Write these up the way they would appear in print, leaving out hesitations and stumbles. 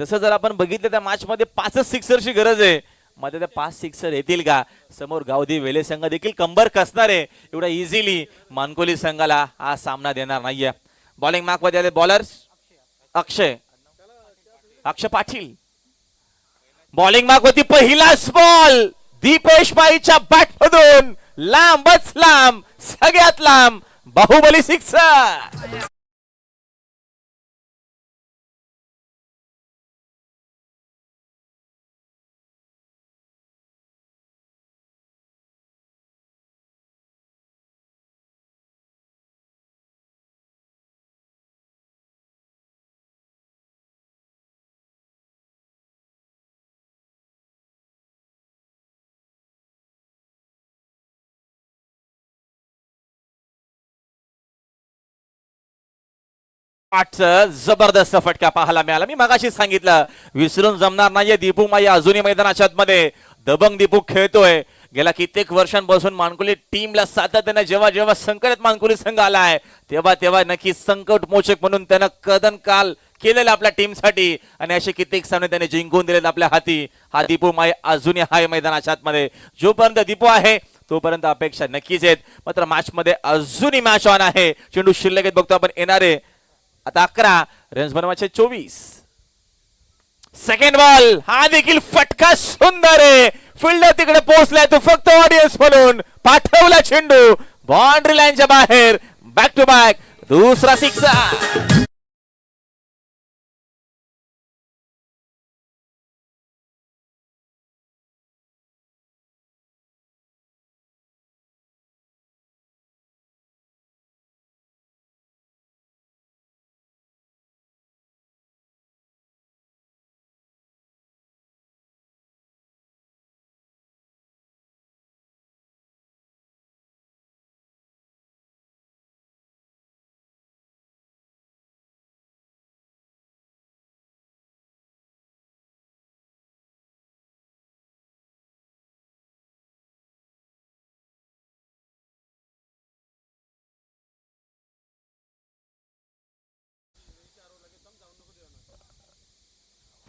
तसं जर आपण बघितलं त्या मॅच मध्ये 5 सिक्सरची गरज आहे, मध्ये त्या 5 सिक्सर येतील का? समोर गावदी वेले संघ देखील कंबर कसणार आहे, एवढा इझिली मानकोली संघाला हा सामना देणार नाहीये. बॉलिंग मार्क मध्ये आले बॉलर्स अक्षय पाटील. बॉलिंग मार्क होती, पहिलाच बॉल दीपेश माईच्या बॅट मधून लांबच लांब, सगळ्यात लांब बाहुबली सिक्सर. जबरदस्त फटका पाहायला मिळाला. मी मगाशी सांगितलं विसरून जमणार नाहीये. दीपू माई अजूनही मैदानाच्या आतमध्ये दबंग दीपू खेळतोय. गेल्या कित्येक वर्षांपासून मानकुली टीमला सातत्याने जेव्हा जेव्हा संकटात मानकुली संघ आलाय तेव्हा तेव्हा नक्की संकट मोचक म्हणून त्यानं कदन काल केलेलं आपल्या टीमसाठी आणि असे कित्येक सामने त्याने जिंकून दिलेत आपल्या हाती. हा दीपू माई अजूनही आहे मैदानाच्या आतमध्ये. जोपर्यंत दीपू आहे तोपर्यंत अपेक्षा नक्कीच आहेत. मात्र मॅच मध्ये अजूनही मॅच ऑन आहे. चेंडू शिल्लक बघतो आपण येणारे आता 11 रन्स बनवायचे 24. सेकंड बॉल, हा देखील फटका सुंदर आहे. फिल्डर तिकडे पोहोचलाय, तो फक्त ऑडियन्स म्हणून पाठवला चेंडू बाउंड्री लाईनच्या बाहेर. बॅक टू बॅक दुसरा सिक्सर.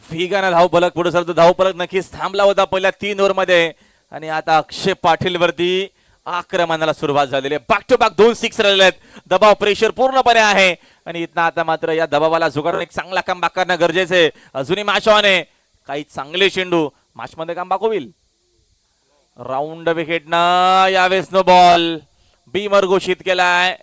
वेगानं धावफलक पुढे सरतो. धावफलक नक्कीच थांबला होता पहिल्या 3 ओव्हर मध्ये आणि आता अक्षय पाटील वरती आक्रमणाला सुरुवात झालेली आहे. बॅक टू बॅक 2 सिक्सर आलेले आहेत. दबाव प्रेशर पूर्णपणे आहे आणि इथं आता मात्र या दबावाला झुगारून एक चांगला कमबॅक करणं गरजेचं आहे. अजूनही मॅच ऑन आहे. काही चांगले चेंडू मॅच मध्ये कमबॅक होईल. राऊंड विकेट न यावेळेस नो बॉल बीमर घोषित केलाय.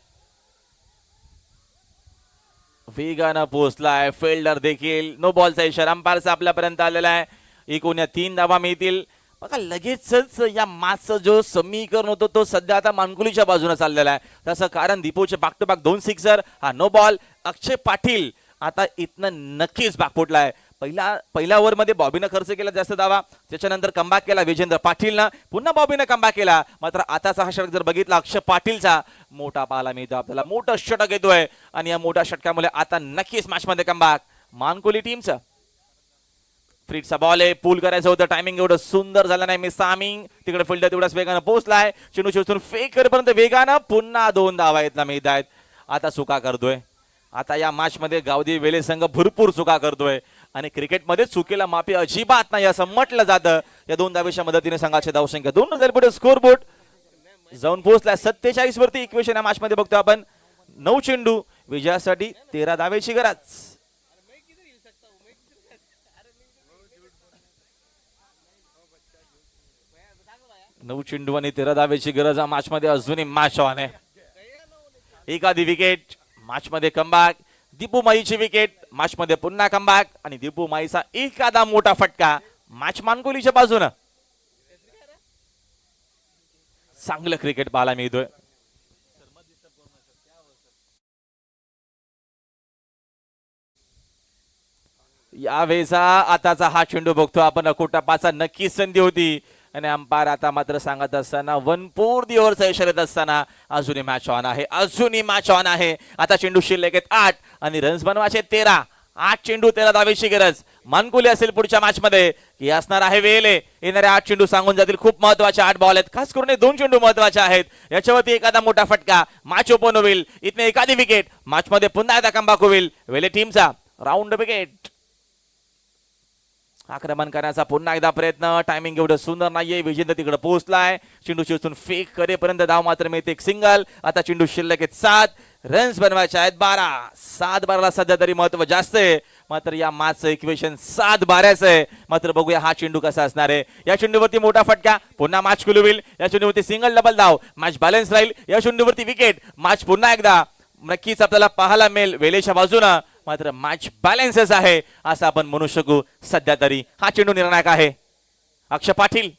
वेगानं पोहोचलाय फिल्डर देखील. नो बॉलचा इशारा अंपायरचा आपल्यापर्यंत आलेला आहे. एकूण या 3 धावा मिळतील. बघा लगेचच या मॅचचं जो समीकरण होतं तो सध्या आता मानकुलीच्या बाजूने चाललेला आहे. तसं कारण दीपूचे बॅक टू बॅक 2 सिक्सर, हा नो बॉल. अक्षय पाटील आता इथनं नक्कीच बॅकफुटलाय. पहिल्या ओव्हर मध्ये बॉबीनं खर्च केला जास्त धावा, त्याच्यानंतर कमबॅक केला विजेंद्र पाटीलनं, पुन्हा बॉबीनं कमबॅक केला. मात्र आताचा हा षटक जर बघितला अक्षय पाटीलचा मोठा पाहायला मिळतो आपल्याला. मोठा षटक येतोय आणि या मोठ्या षटकामुळे आता नक्कीच मॅच मध्ये कमबॅक मानकुली टीमचा. फ्रीटचा बॉल आहे, पूल करायचं होतं. टायमिंग एवढं सुंदर झालं नाही. मिस टायमिंग तिकडे फिल्डर तेवढ्याच वेगानं पोहोचलाय. चेंडू चेंडून फेक करेपर्यंत वेगानं पुन्हा 2 धावा येत ना मिळत आहेत. आता चुका करतोय. आता या मॅच मध्ये गावदी वेले संघ भरपूर चुका करतोय आणि क्रिकेटमध्ये चुकीला माफी अजिबात नाही असं म्हटलं जातं. या 2 धावेच्या मदतीने संघाची धावसंख्या 2 हजार पुढे स्कोर बोर्ड जाऊन पोहोचलाय 47 वरती. इक्वेशन या मॅच मध्ये बघतो आपण 9 चेंडू विजयासाठी 13 धावेची गरज. 9 चेंडू आणि 13 धावेची गरज या मॅच मध्ये अजूनही मॅच ऑन आहे. एखादी विकेट मॅच मध्ये कमबॅक. दीपू माईची विकेट मॅच मध्ये पुन्हा कमबॅक आणि दीपू माईचा एखादा मोठा फटका मॅच मानकुलीच्या बाजूने. चांगलं क्रिकेट पाहायला मिळतोय. यावेळेचा आताचा हा चेंडू बघतो आपण अकोटा पाचा नक्कीच संधी होती आणि अंपायर आता मात्र सांगत असताना 1 4 ओव्हरचा इशारा देत असताना अजूनही मॅच ऑन आहे. अजूनही मॅच ऑन आहे. आता चेंडू शिल्लक आहेत 8 आणि रन्स बनवायचे 13. 8 चेंडू 13 धावेची गरज. मानकुली असेल पुढच्या मॅच मध्ये की असणार आहे वेले. येणारे 8 चेंडू सांगून जातील. खूप महत्वाचे 8 बॉल आहेत. खास करून 2 चेंडू महत्वाचे आहेत. याच्यावरती एखादा मोठा फटका मॅच ओपन होईल. इथने एखादी विकेट मॅच मध्ये पुन्हा एकदा कमबॅक होईल वेले टीमचा. राऊंड विकेट आक्रमण करण्याचा पुन्हा एकदा प्रयत्न. टायमिंग एवढं सुंदर नाहीये. विजेंद्र तिकडे पोहोचलाय. चेंडू शिवून फेक करेपर्यंत धाव मात्र मिळते एक सिंगल. आता चेंडू शिल्लक आहेत 7. रन्स बनवायचे आहेत 12. 7-12ला सध्या तरी महत्व जास्त आहे. मात्र या मॅचचं इक्वेशन 7-12चं आहे. मात्र बघूया हा चेंडू कसा असणार आहे. या चेंडूवरती मोठा फटका. पुन्हा मॅच खुलू होईल. या चेंडूवरती सिंगल डबल धाव. मॅच बॅलन्स राहील. या चेंडूवरती विकेट. मॅच पुन्हा एकदा नक्कीच आपल्याला पाहायला मिळेल वेलेच्या बाजूनं. मात्र मॅच बॅलन्सच आहे असं आपण म्हणू शकू. सध्या तरी हा चेंडू निर्णायक आहे. अक्षय पाटील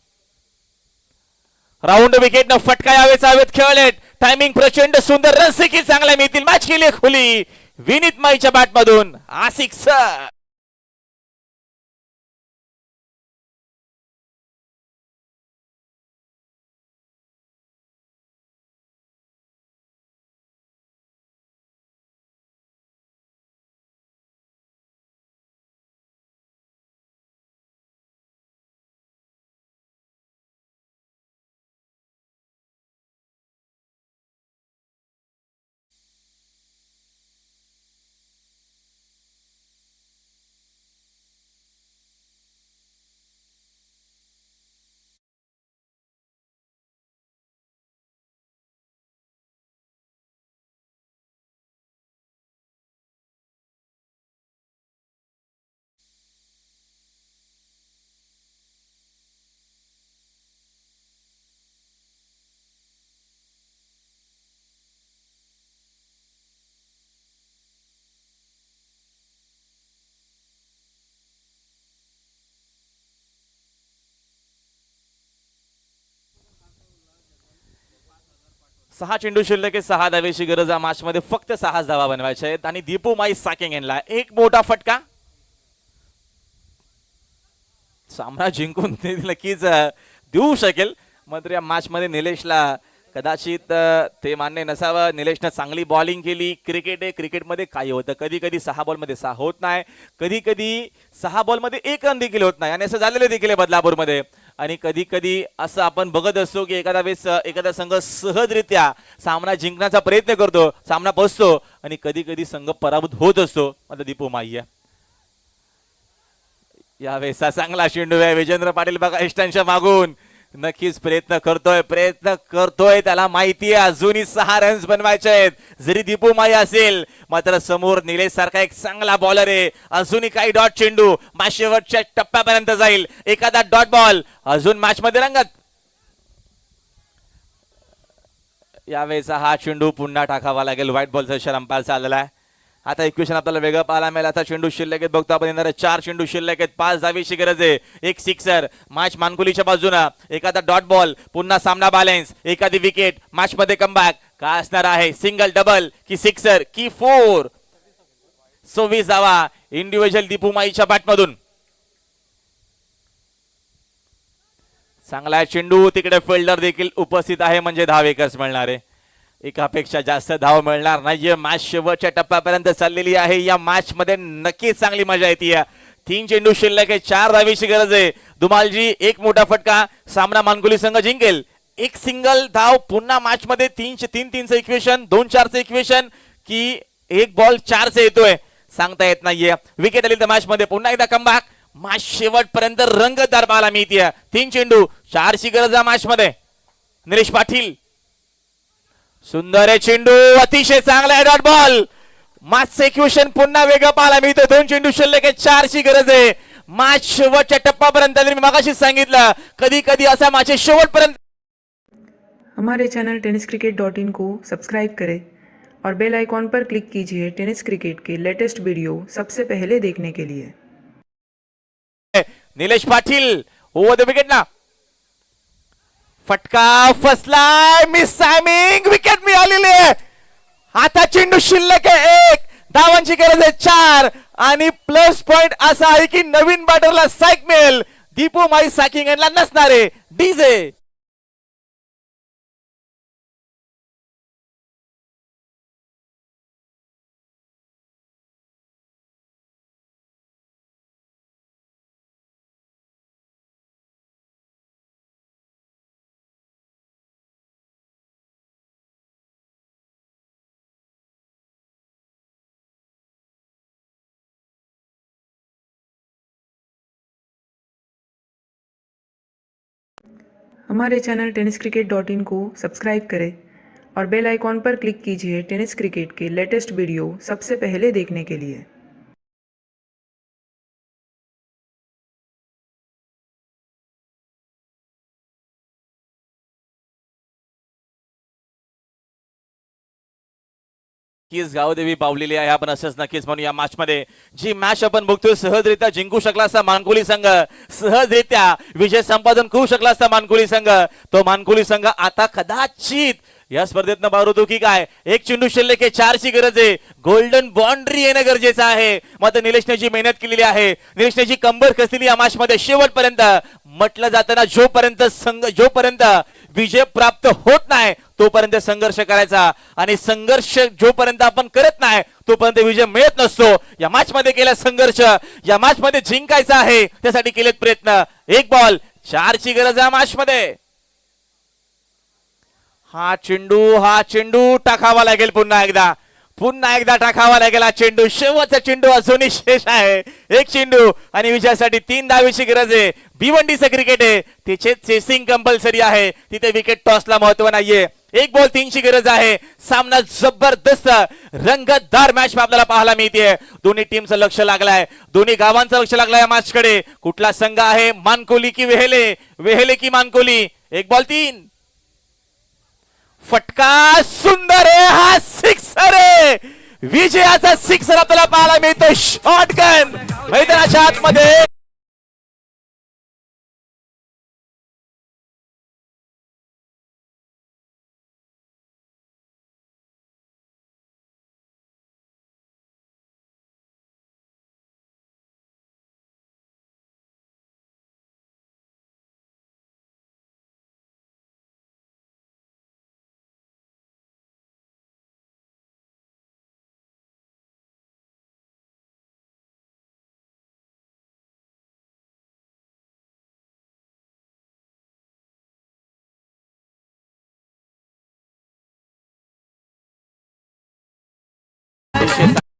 राऊंड विकेट न फटका यावेच हवेत खेळलेत. टायमिंग प्रचंड सुंदर. रन्स देखील चांगला मिळतील. मॅच केली खुली विनीत माईच्या बॅट मधून. आसिक सर सहा चेंडू शिल्लक आहे. 6 धावेची गरज आहे. मॅच मध्ये फक्त 6 धावा बनवायच्या आहेत. आणि दीपू माई साकिंग यांना एक मोठा फटका. सामना जिंकून ते नक्कीच देऊ शकेल. मात्र या मॅच मध्ये निलेशला कदाचित ते मान्य नसावं. निलेशनं चांगली बॉलिंग केली. क्रिकेट आहे. क्रिकेटमध्ये काही होतं. कधी कधी 6 बॉलमध्ये 6 होत नाही. कधी कधी 6 बॉलमध्ये 1 रन देखील होत नाही. आणि असं झालेलं देखील आहे बदलापूरमध्ये. आणि कधी कधी असं आपण बघत असतो की एखादा वेळेस एखादा संघ सहजरित्या सामना जिंकण्याचा प्रयत्न करतो. सामना पोहोचतो आणि कधी कधी संघ पराभूत होत असतो. आता दीपू माई यावेळेस चांगला चेंडू आहे. विजेंद्र पाटील बघा इष्टांच्या मागून नक्कीच प्रयत्न करतोय. त्याला माहिती आहे अजूनही 6 रन्स बनवायचे आहेत. जरी दीपू माई असेल मात्र समोर निलेश सारखा एक चांगला बॉलर आहे. अजूनही काही डॉट चेंडू मॅच शेवटच्या टप्प्यापर्यंत जाईल. एखादा डॉट बॉल अजून मॅच मध्ये रंगत. यावेळेचा हा चेंडू पुन्हा टाकावा लागेल. व्हाईट बॉलचा इशारा अंपायरचा आलेला आहे. आता इक्वेशन आपल्याला वेगळं पाहायला मिळेल. आता चेंडू शिल्लक आहेत. बघतो आपण येणारे 4 चेंडू शिल्लक आहेत. 5 धावेची गरज आहे. एक सिक्सर. मॅच मानकुलीच्या बाजूला. एखादा डॉट बॉल. पुन्हा सामना बॅलन्स. एखादी विकेट. मॅच मध्ये कमबॅक काय असणार आहे. सिंगल डबल की सिक्सर की 4. 26 धावा इंडिव्हिज्युअल दीपू माईच्या बॅट मधून. चांगला चेंडू. तिकडे फिल्डर देखील उपस्थित आहे म्हणजे धाव एकच मिळणार आहे. एकापेक्षा जास्त धाव मिळणार नाहीये. मॅच शेवटच्या टप्प्यापर्यंत चाललेली आहे. या मॅच मध्ये नक्कीच चांगली मजा येते. 3 चेंडू शिल्लक आहे. 4 धावेची गरज आहे. दुमालजी एक मोठा फटका. सामना मानकुली संघ जिंकेल. एक सिंगल धाव. पुन्हा मॅच मध्ये 3-3चं इक्वेशन. 2-4चं इक्वेशन की 1 बॉल 4 येतोय सांगता येत नाहीये. विकेट आली तर मॅच मध्ये पुन्हा एकदा कमबॅक. मॅच शेवटपर्यंत रंगतदार पाहायला मिळते. 3 चेंडू 4ची गरज आहे मॅच मध्ये. निलेश पाटील सुंदर आहे चेंडू. अतिशय चांगला आहे डॉट बॉल. मॅचचं इक्वेशन पुन्हा वेगळं पाहायला मिळतं. 2 चेंडू शिल्लक आहे. 4ची गरज आहे. मॅच शेवटच्या टप्प्यापर्यंत मी मगाशीच सांगितलं कधी कधी असा मॅच शेवटपर्यंत. हमारे चैनल tenniscricket.in को सब्सक्राइब करें और बेल आइकॉन पर क्लिक कीजिए टेनिस क्रिकेट के लेटेस्ट वीडियो सबसे पहले देखने के लिए. Nilesh Patil over the wicket ना. फटका फसलाय. Miss timing. विकेट मिळालेली आहे. आता चेंडू शिल्लक आहे 1. धावांची गरज आहे 4. आणि प्लस पॉइंट असा आहे की नवीन बॅटरला साईक मिळेल. दीपू माई साकिंग यांना नसणारे डीजे. हमारे चैनल टेनिस क्रिकेट को सब्सक्राइब करें और बेल आइकॉन पर क्लिक कीजिए टेनिस क्रिकेट के लेटेस्ट वीडियो सबसे पहले देखने के लिए। नक्कीच गावदेवी पावलेली आहे. आपण असंच नक्कीच म्हणू या मॅच मध्ये जी मॅच आपण बघतोय सहजरित्या जिंकू शकला असता मानकोली संघ, सहजरित्या विजय संपादन करू शकला असता मानकोली संघ. तो मानकोली संघ आता कदाचित या स्पर्धेतनं बाहेर होतो की काय. एक चेंडू शिल्लक आहे, 4ची गरज आहे. गोल्डन बाउंड्री येणं गरजेचं आहे. मात्र निलेशने जी मेहनत केलेली आहे, निलेशने जी कंबर कसलेली या मॅच मध्ये शेवटपर्यंत म्हटलं जाताना जोपर्यंत विजय प्राप्त होत नाही तोपर्यंत संघर्ष करायचा आणि संघर्ष जोपर्यंत आपण करत नाही तोपर्यंत विजय मिळत नसतो. या मॅच मध्ये केला संघर्ष, या मॅच मध्ये जिंकायचा आहे, त्यासाठी केलेत प्रयत्न. एक बॉल 4ची गरज आहे मॅच मध्ये. हा चेंडू टाकावा लागेल पुन्हा एकदा टाकावा लागेल. हा चेंडू शेवटचा चेंडू अजूनही शेष आहे. एक चेंडू आणि विजयासाठी 3 धावेची गरज आहे. भिवंडीचं क्रिकेट आहे, तिचे चेसिंग कंपल्सरी आहे, तिथे विकेट टॉसला महत्व नाहीये. एक बॉल 3ची गरज आहे. सामना जबरदस्त रंगतदार मॅच आपल्याला पाहायला मिळते. दोन्ही टीमचं लक्ष लागलंय, दोन्ही गावांचं लक्ष लागलंय या मॅच कडे. कुठला संघ आहे, मानकोली की वेहेले की मानकोली. एक बॉल 3, फटका सुंदर आहे. हा सिक्सर आहे, विजयाचा सिक्सर आपल्याला पाहायला मिळतो. शॉटगन मैदानाच्या आतमध्ये.